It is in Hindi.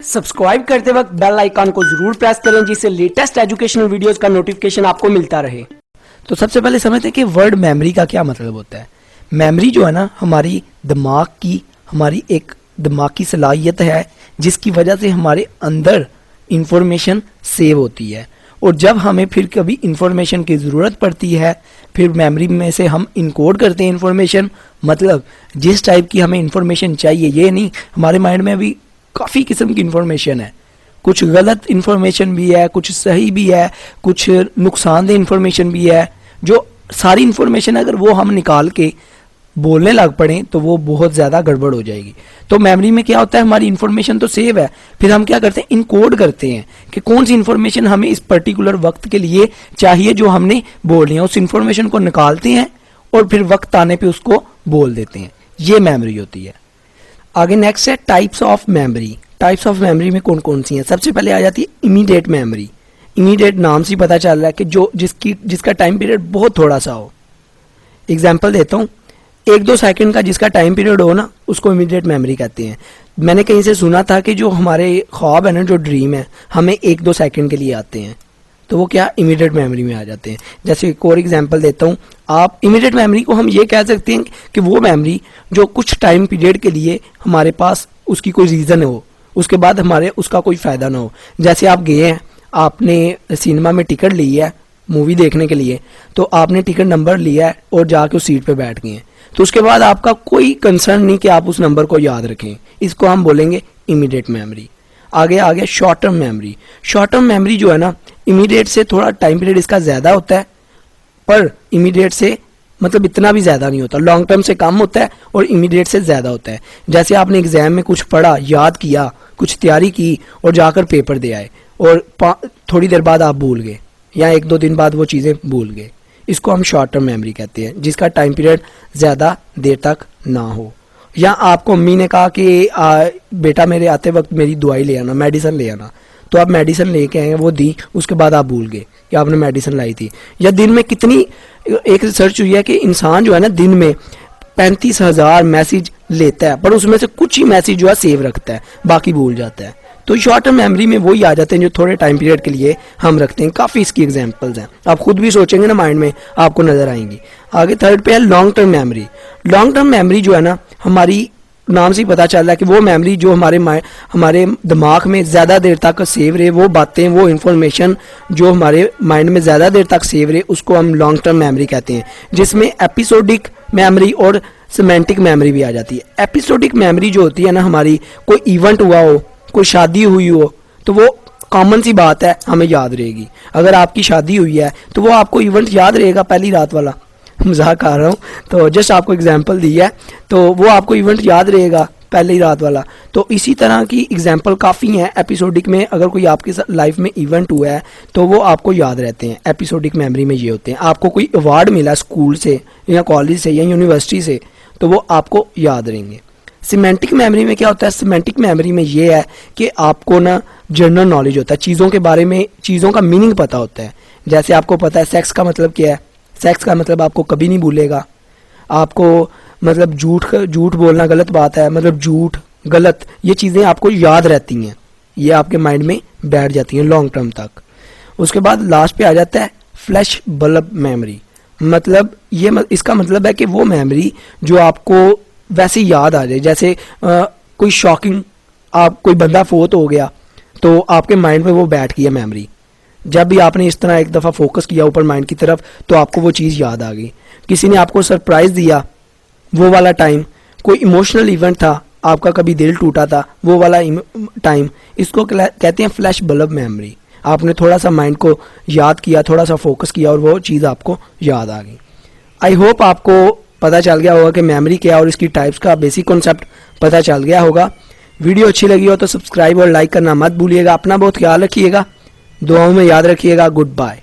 सब्सक्राइब करते वक्त बेल आइकन को जरूर प्रेस करें जिससे लेटेस्ट एजुकेशनल वीडियोस का नोटिफिकेशन आपको मिलता रहे। तो सबसे पहले समझते हैं कि वर्ड मेमोरी का क्या मतलब होता है। मेमोरी जो है ना, हमारी दिमाग की हमारी एक दिमागी सलाहियत है जिसकी वजह से हमारे अंदर इंफॉर्मेशन सेव होती है, और जब हमें फिर कभी इंफॉर्मेशन की ज़रूरत पड़ती है फिर मेमोरी में से हम इनकोड करते हैं इंफॉर्मेशन। मतलब जिस टाइप की हमें इंफॉर्मेशन चाहिए, ये नहीं, हमारे माइंड में अभी काफ़ी किस्म की इंफॉर्मेशन है, कुछ गलत इंफॉर्मेशन भी है, कुछ सही भी है, कुछ नुकसानदेह इंफॉर्मेशन भी है। जो सारी इंफॉर्मेशन अगर वो हम निकाल के बोलने लग पड़े तो वो बहुत ज़्यादा गड़बड़ हो जाएगी। तो मेमोरी में क्या होता है, हमारी इंफॉर्मेशन तो सेव है, फिर हम क्या करते हैं, इनकोड करते हैं कि कौन सी इंफॉर्मेशन हमें इस पर्टिकुलर वक्त के लिए चाहिए जो हमने बोलनी है। उस इंफॉर्मेशन को निकालते हैं और फिर वक्त आने पे उसको बोल देते हैं। ये मेमोरी होती है। आगे नेक्स्ट है types of memory. Types of memory में कौन कौन सी हैं। सबसे पहले आ जाती है इमीडिएट मेमोरी। इमीडिएट नाम से पता चल रहा है कि जो जिसका टाइम पीरियड बहुत थोड़ा सा हो। एग्जाम्पल देता हूँ, 1-2 सेकंड का जिसका टाइम पीरियड हो ना, उसको इमीडिएट मेमोरी कहते हैं। मैंने कहीं से सुना था कि जो हमारे ख्वाब है ना, जो ड्रीम है, हमें 1-2 सेकंड के लिए आते हैं, तो वो क्या इमीडिएट मेमोरी में आ जाते हैं। जैसे एक और एग्जांपल देता हूँ, आप इमीडिएट मेमोरी को हम ये कह सकते हैं कि वो मेमोरी जो कुछ टाइम पीरियड के लिए हमारे पास उसकी कोई रीज़न हो, उसके बाद हमारे उसका कोई फ़ायदा ना हो। जैसे आप गए हैं, आपने सिनेमा में टिकट ली है मूवी देखने के लिए, तो आपने टिकट नंबर लिया है और जाके उस सीट पे बैठ गए हैं, तो उसके बाद आपका कोई कंसर्न नहीं कि आप उस नंबर को याद रखें। इसको हम बोलेंगे इमीडिएट मेमोरी। आगे आ गया short term memory. Short term memory जो है ना, इमीडिएट से थोड़ा टाइम पीरियड इसका ज़्यादा होता है, पर इमीडिएट से मतलब इतना भी ज़्यादा नहीं होता। लॉन्ग टर्म से कम होता है और इमीडिएट से ज़्यादा होता है। जैसे आपने एग्जाम में कुछ पढ़ा, याद किया, कुछ तैयारी की और जाकर पेपर दे आए, और थोड़ी देर बाद आप भूल गए या 1-2 दिन बाद वो चीज़ें भूल गए। इसको हम शॉर्ट टर्म मेमोरी कहते हैं, जिसका टाइम पीरियड ज़्यादा देर तक ना हो। या आपको अम्मी ने कहा कि बेटा मेरे आते वक्त मेरी दवाई ले आना, मेडिसिन ले आना, तो आप मेडिसिन लेके आए, वो दी, उसके बाद आप भूल गए कि आपने मेडिसिन लाई थी। या दिन में कितनी, एक रिसर्च हुई है कि इंसान जो है ना, दिन में 35,000 मैसेज लेता है, पर उसमें से कुछ ही मैसेज जो है सेव रखता है, बाकी भूल जाता है। तो शॉर्ट टर्म मेमोरी में वही आ जाते हैं जो थोड़े टाइम पीरियड के लिए हम रखते हैं। काफ़ी इसकी एग्जांपल्स हैं, आप खुद भी सोचेंगे ना माइंड में आपको नजर आएंगी। आगे थर्ड पे है long term memory. Long term memory जो है ना, हमारी नाम से ही पता चल रहा है कि वो मेमोरी जो हमारे दिमाग में ज़्यादा देर तक सेव रहे, वो बातें, वो इन्फॉर्मेशन जो हमारे माइंड में ज़्यादा देर तक सेव रहे, उसको हम लॉन्ग टर्म मेमोरी कहते हैं, जिसमें एपिसोडिक मेमोरी और सिमेंटिक मेमोरी भी आ जाती है। एपिसोडिक मेमोरी जो होती है ना, हमारी कोई इवेंट हुआ हो, कोई शादी हुई हो, तो वो कॉमन सी बात है, हमें याद रहेगी। अगर आपकी शादी हुई है तो वो आपको इवेंट याद रहेगा, पहली रात वाला, मजाक कर रहा हूँ, तो जस्ट आपको एग्जांपल दी है, तो वो आपको इवेंट याद रहेगा पहली रात वाला। तो इसी तरह की एग्जांपल काफ़ी हैं एपिसोडिक में। अगर कोई आपकी लाइफ में इवेंट हुआ है तो वो आपको याद रहते हैं। एपिसोडिक मेमोरी में ये होते हैं। आपको कोई अवार्ड मिला स्कूल से या कॉलेज से या यूनिवर्सिटी से, तो वो आपको याद रहेंगे। सिमेंटिक मेमोरी में क्या होता है, सिमेंटिक मेमोरी में ये है कि आपको ना जनरल नॉलेज होता है, चीज़ों के बारे में, चीज़ों का मीनिंग पता होता है। जैसे आपको पता है सेक्स का मतलब क्या है, सेक्स का मतलब आपको कभी नहीं भूलेगा। आपको मतलब झूठ बोलना गलत बात है, मतलब झूठ गलत, ये चीज़ें आपको याद रहती हैं, ये आपके माइंड में बैठ जाती हैं लॉन्ग टर्म तक। उसके बाद लास्ट पे आ जाता है फ्लैश बल्ब मेमोरी। मतलब इसका मतलब है कि वो मेमोरी जो आपको वैसे याद आ जाए, जैसे कोई शॉकिंग, आप कोई बंदा फोत हो गया तो आपके माइंड में वो बैठ गई है मेमोरी। जब भी आपने इस तरह एक दफ़ा फोकस किया ऊपर माइंड की तरफ, तो आपको वो चीज़ याद आ गई। किसी ने आपको सरप्राइज़ दिया, वो वाला टाइम, कोई इमोशनल इवेंट था, आपका कभी दिल टूटा था, वो वाला टाइम, इसको कहते हैं फ्लैश बल्ब मेमोरी। आपने थोड़ा सा माइंड को याद किया, थोड़ा सा फोकस किया और वो चीज़ आपको याद आ गई। आई होप आपको पता चल गया होगा कि मेमोरी क्या और इसकी टाइप्स का बेसिक कॉन्सेप्ट पता चल गया होगा। वीडियो अच्छी लगी हो तो सब्सक्राइब और लाइक करना मत भूलिएगा। अपना बहुत ख्याल रखिएगा, दुआओं में याद रखिएगा। Good bye.